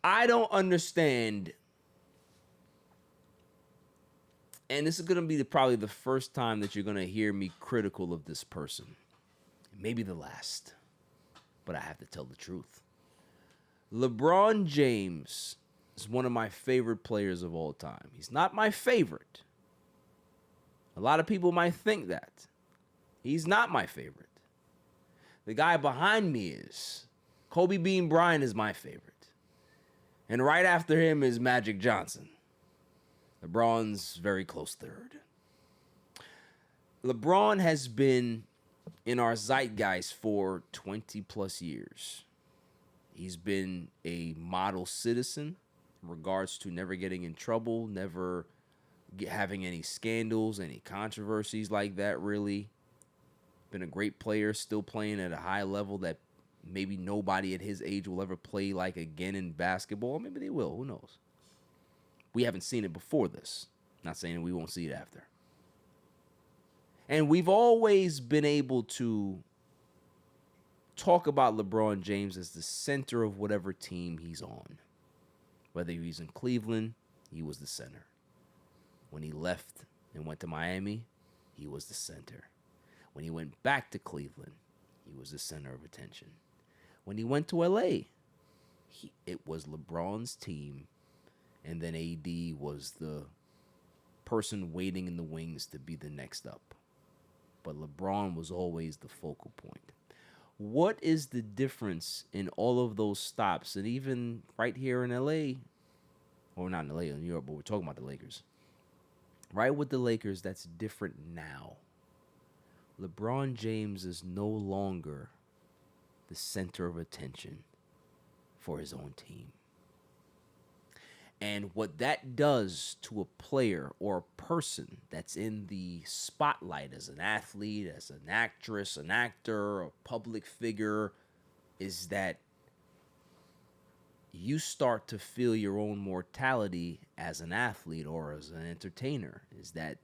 I don't understand, and this is going to be probably the first time that you're going to hear me critical of this person. Maybe the last, but I have to tell the truth. LeBron James is one of my favorite players of all time. He's not my favorite. A lot of people might think that. He's not my favorite. The guy behind me is. Kobe Bean Bryant is my favorite. And right after him is Magic Johnson. LeBron's very close third. LeBron has been in our zeitgeist for 20 plus years. He's been a model citizen in regards to never getting in trouble, never having any scandals, any controversies like that, really. Been a great player, still playing at a high level that maybe nobody at his age will ever play like again in basketball. Maybe they will. Who knows? We haven't seen it before this. Not saying we won't see it after. And we've always been able to talk about LeBron James as the center of whatever team he's on. Whether he's in Cleveland, he was the center. When he left and went to Miami, he was the center. When he went back to Cleveland, he was the center of attention. When he went to LA, it was LeBron's team, and then AD was the person waiting in the wings to be the next up. But LeBron was always the focal point. What is the difference in all of those stops? And even right here in LA, or not in LA, in Europe, but we're talking about the Lakers. Right with the Lakers, that's different now. LeBron James is no longer the center of attention for his own team. And what that does to a player or a person that's in the spotlight as an athlete, as an actress, an actor, a public figure, is that you start to feel your own mortality as an athlete or as an entertainer, is that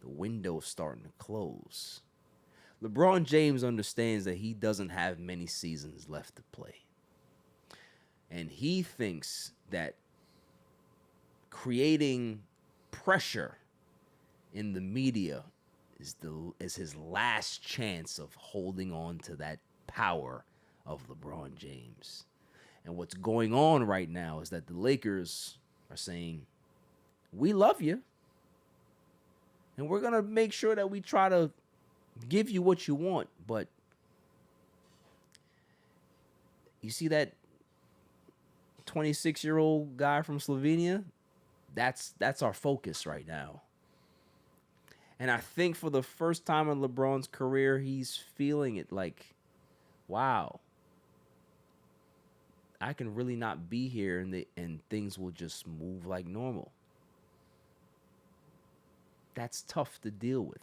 the window's starting to close. LeBron James understands that he doesn't have many seasons left to play. And he thinks that creating pressure in the media is his last chance of holding on to that power of LeBron James. And what's going on right now is that the Lakers are saying, we love you, and we're going to make sure that we try to give you what you want, but you see that 26-year-old guy from Slovenia? That's our focus right now. And I think for the first time in LeBron's career, he's feeling it like, wow, I can really not be here and things will just move like normal. That's tough to deal with.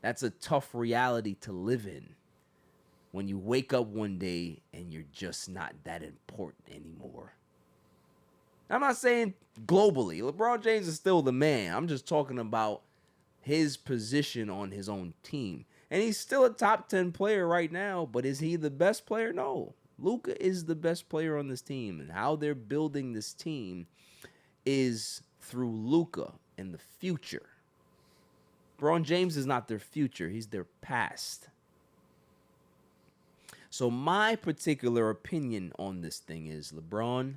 That's a tough reality to live in when you wake up one day and you're just not that important anymore. I'm not saying globally. LeBron James is still the man. I'm just talking about his position on his own team. And he's still a top 10 player right now, but is he the best player? No. Luka is the best player on this team, and how they're building this team is through Luka in the future. LeBron James is not their future. He's their past. So my particular opinion on this thing is, LeBron,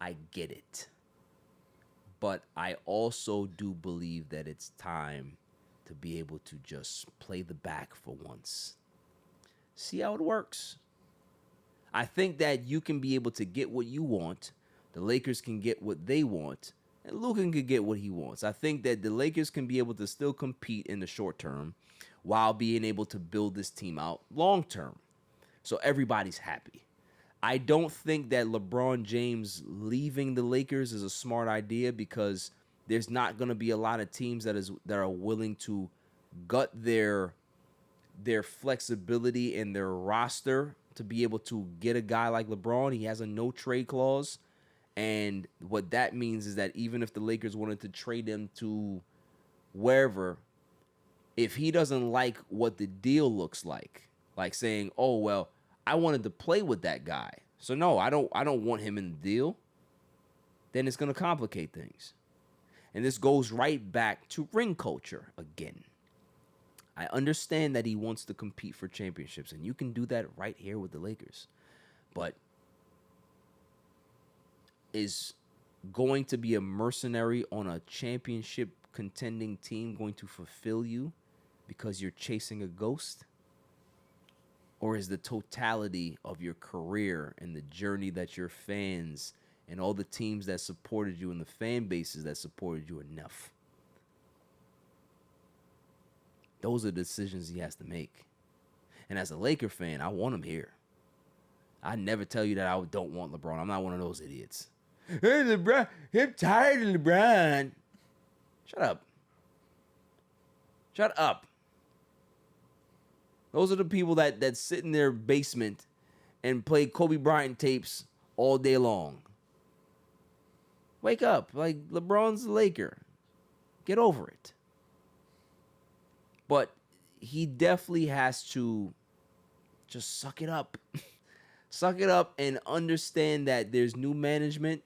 I get it. But I also do believe that it's time to be able to just play the back for once. See how it works. I think that you can be able to get what you want. The Lakers can get what they want. And Luka can get what he wants. I think that the Lakers can be able to still compete in the short term while being able to build this team out long term. So everybody's happy. I don't think that LeBron James leaving the Lakers is a smart idea because there's not going to be a lot of teams that are willing to gut their flexibility in their roster to be able to get a guy like LeBron. He has a no trade clause. And what that means is that even if the Lakers wanted to trade him to wherever, if he doesn't like what the deal looks like saying, oh, well, I wanted to play with that guy, So no, I don't want him in the deal. Then it's going to complicate things. And this goes right back to ring culture again. I understand that he wants to compete for championships, and you can do that right here with the Lakers. But is going to be a mercenary on a championship contending team going to fulfill you because you're chasing a ghost? Or is the totality of your career and the journey that your fans and all the teams that supported you and the fan bases that supported you enough? Those are the decisions he has to make. And as a Laker fan, I want him here. I never tell you that I don't want LeBron. I'm not one of those idiots. Hey, LeBron, I'm tired of LeBron. Shut up. Shut up. Those are the people that sit in their basement and play Kobe Bryant tapes all day long. Wake up. Like, LeBron's a Laker. Get over it. But he definitely has to just suck it up. Suck it up and understand that there's new management.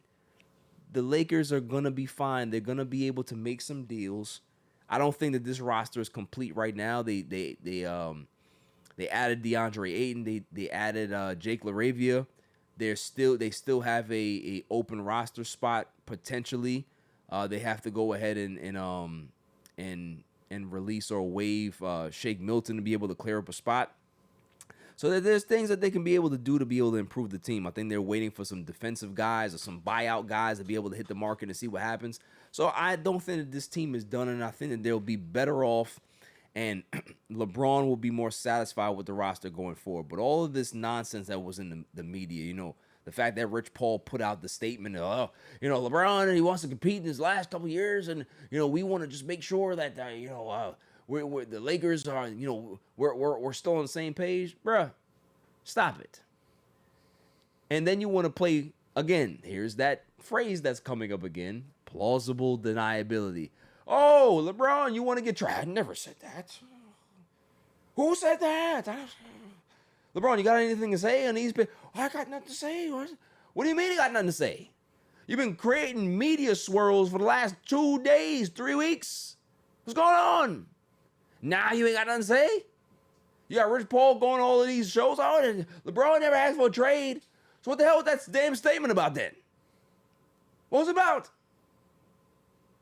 The Lakers are going to be fine. They're going to be able to make some deals. I don't think that this roster is complete right now. They added DeAndre Ayton. They added Jake LaRavia. They still have a open roster spot potentially. They have to go ahead and release or waive Shake Milton to be able to clear up a spot. So that there's things that they can be able to do to be able to improve the team. I think they're waiting for some defensive guys or some buyout guys to be able to hit the market and see what happens. So I don't think that this team is done, and I think that they'll be better off, and LeBron will be more satisfied with the roster going forward. But all of this nonsense that was in the media, the fact that Rich Paul put out the statement, LeBron, he wants to compete in his last couple of years, and, we want to just make sure that, we're the Lakers are, we're still on the same page. Bruh, stop it. And then you want to play, again, here's that phrase that's coming up again, plausible deniability. Oh, LeBron, you want to get traded? I never said that. Who said that? LeBron, you got anything to say on these? I got nothing to say. What do you mean you got nothing to say? You've been creating media swirls for the last 2 days, 3 weeks. What's going on? Now you ain't got nothing to say? You got Rich Paul going to all of these shows. Oh, LeBron never asked for a trade. So what the hell was that damn statement about then? What was it about?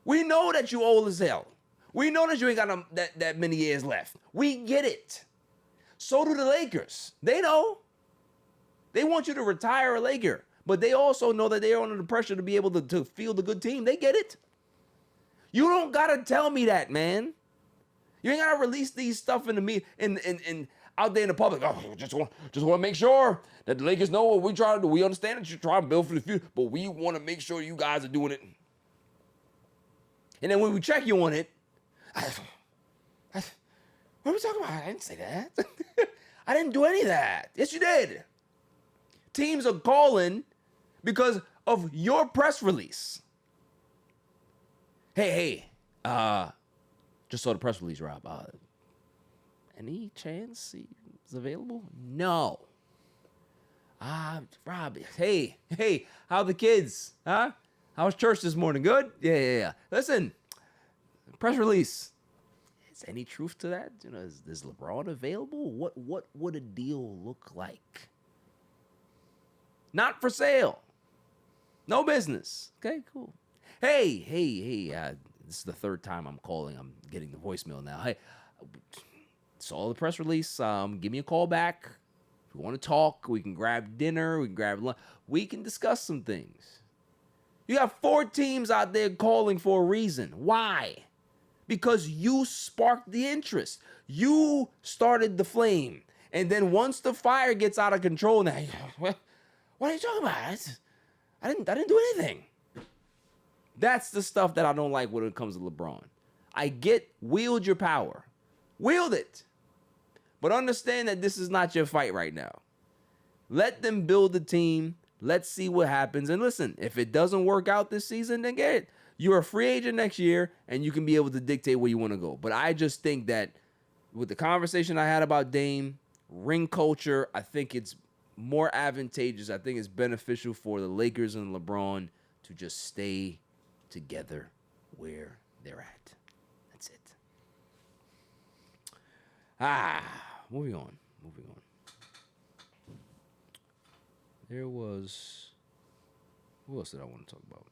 We know that you old as hell. We know that you ain't got that many years left. We get it. So do the Lakers. They know. They want you to retire a Laker. But they also know that they are under the pressure to be able to field a good team. They get it. You don't got to tell me that, man. You ain't got to release these stuff in the media and out there in the public. Oh, just want to make sure that the Lakers know what we try to do. We understand that you're trying to build for the future, but we want to make sure you guys are doing it. And then when we check you on it, what are we talking about? I didn't say that. I didn't do any of that. Yes, you did. Teams are calling because of your press release. Hey, just saw the press release, Rob. Any chance he's available? No. Rob, hey, how the kids? Huh? How was church this morning? Good? Yeah. Listen, press release. Is any truth to that? Is LeBron available? What would a deal look like? Not for sale. No business. Okay, cool. Hey, this is the third time I'm calling. I'm getting the voicemail now. Hey, saw the press release. Give me a call back. If you want to talk, we can grab dinner. We can grab lunch. We can discuss some things. You got 4 teams out there calling for a reason. Why? Because you sparked the interest. You started the flame. And then once the fire gets out of control, now, what are you talking about? I didn't do anything. That's the stuff that I don't like when it comes to LeBron. I get, wield your power. Wield it. But understand that this is not your fight right now. Let them build the team. Let's see what happens. And listen, if it doesn't work out this season, then get it. You're a free agent next year, and you can be able to dictate where you want to go. But I just think that with the conversation I had about Dame, ring culture, I think it's more advantageous. I think it's beneficial for the Lakers and LeBron to just stay together where they're at. That's it. Moving on. There was. Who else did I want to talk about?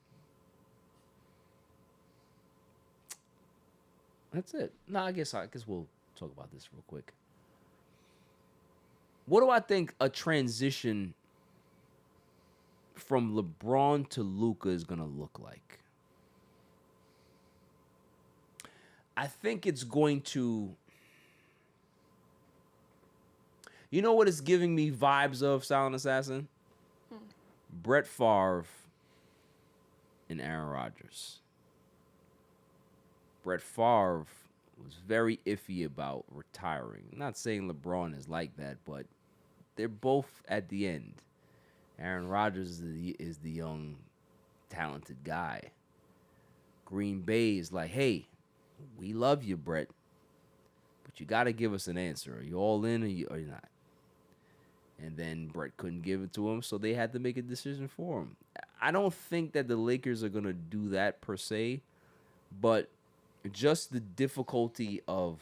That's it. No, I guess we'll talk about this real quick. What do I think a transition from LeBron to Luka is gonna look like? I think it's going to. You know what it's giving me vibes of, Silent Assassin? Brett Favre and Aaron Rodgers. Brett Favre was very iffy about retiring. I'm not saying LeBron is like that, but they're both at the end. Aaron Rodgers is the young, talented guy. Green Bay is like, hey, we love you, Brett, but you got to give us an answer. Are you all in or you're not? And then Brett couldn't give it to him, so they had to make a decision for him. I don't think that the Lakers are going to do that per se, but just the difficulty of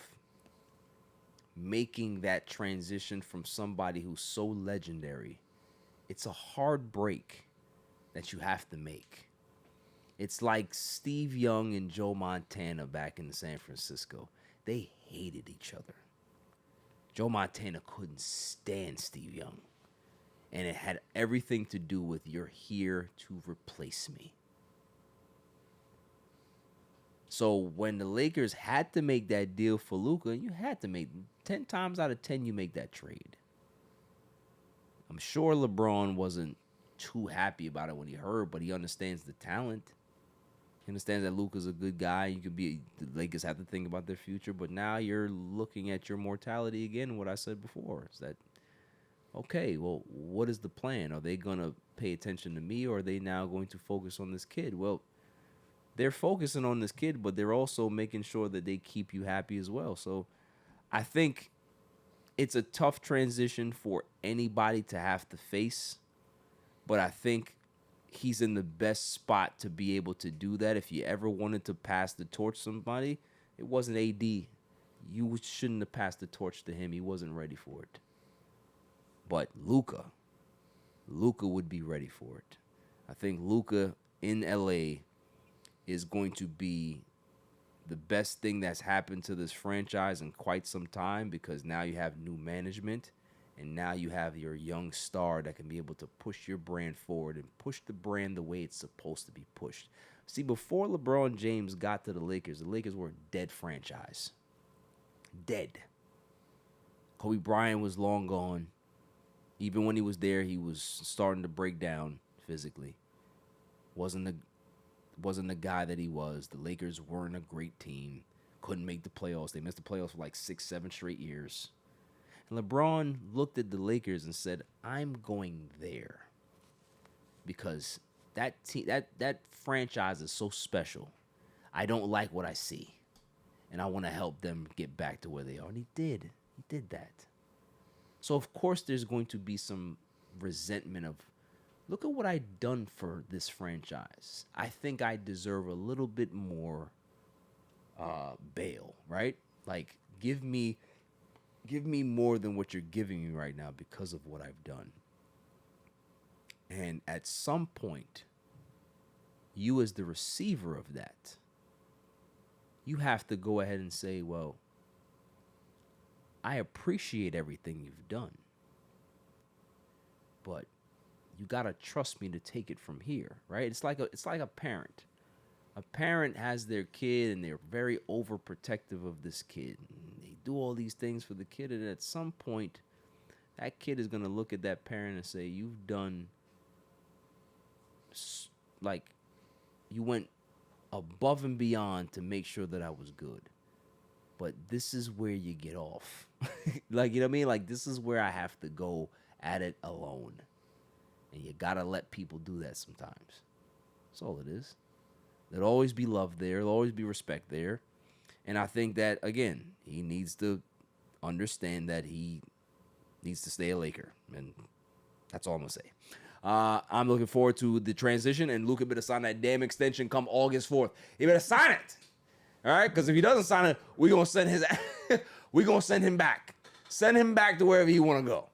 making that transition from somebody who's so legendary, it's a hard break that you have to make. It's like Steve Young and Joe Montana back in San Francisco. They hated each other. Joe Montana couldn't stand Steve Young. And it had everything to do with you're here to replace me. So when the Lakers had to make that deal for Luka, you had to make 10 times out of 10 you make that trade. I'm sure LeBron wasn't too happy about it when he heard, but he understands the talent. He understands that Luka's a good guy. The Lakers have to think about their future, but now you're looking at your mortality again. What I said before is that, okay, well, what is the plan? Are they gonna pay attention to me, or are they now going to focus on this kid? Well, they're focusing on this kid, but they're also making sure that they keep you happy as well. So I think it's a tough transition for anybody to have to face, but I think he's in the best spot to be able to do that. If you ever wanted to pass the torch to somebody, it wasn't AD. You shouldn't have passed the torch to him. He wasn't ready for it. But Luka would be ready for it. I think Luka in LA is going to be the best thing that's happened to this franchise in quite some time, because now you have new management and now you have your young star that can be able to push your brand forward and push the brand the way it's supposed to be pushed. See, before LeBron James got to the Lakers were a dead franchise. Dead. Kobe Bryant was long gone. Even when he was there, he was starting to break down physically. Wasn't the guy that he was. The Lakers weren't a great team. Couldn't make the playoffs. They missed the playoffs for like 6-7 straight years. And LeBron looked at the Lakers and said, I'm going there. Because that franchise is so special. I don't like what I see. And I want to help them get back to where they are. And he did. He did that. So, of course, there's going to be some resentment of, look at what I've done for this franchise. I think I deserve a little bit more bail, right? Like, give me more than what you're giving me right now because of what I've done. And at some point, you as the receiver of that, you have to go ahead and say, well, I appreciate everything you've done, but you gotta trust me to take it from here, right? It's like a parent. A parent has their kid and they're very overprotective of this kid. They do all these things for the kid, and at some point, that kid is gonna look at that parent and say, "You've done, like, you went above and beyond to make sure that I was good. But this is where you get off." Like, you know what I mean? Like, this is where I have to go at it alone. And you gotta let people do that sometimes. That's all it is. There'll always be love there. There'll always be respect there. And I think that, again, he needs to understand that he needs to stay a Laker. And That's all I'm gonna say. I'm looking forward to the transition, and Luka better sign that damn extension come August 4th. He better sign it. All right, because if he doesn't sign it, we're gonna send him back. Send him back to wherever he want to go.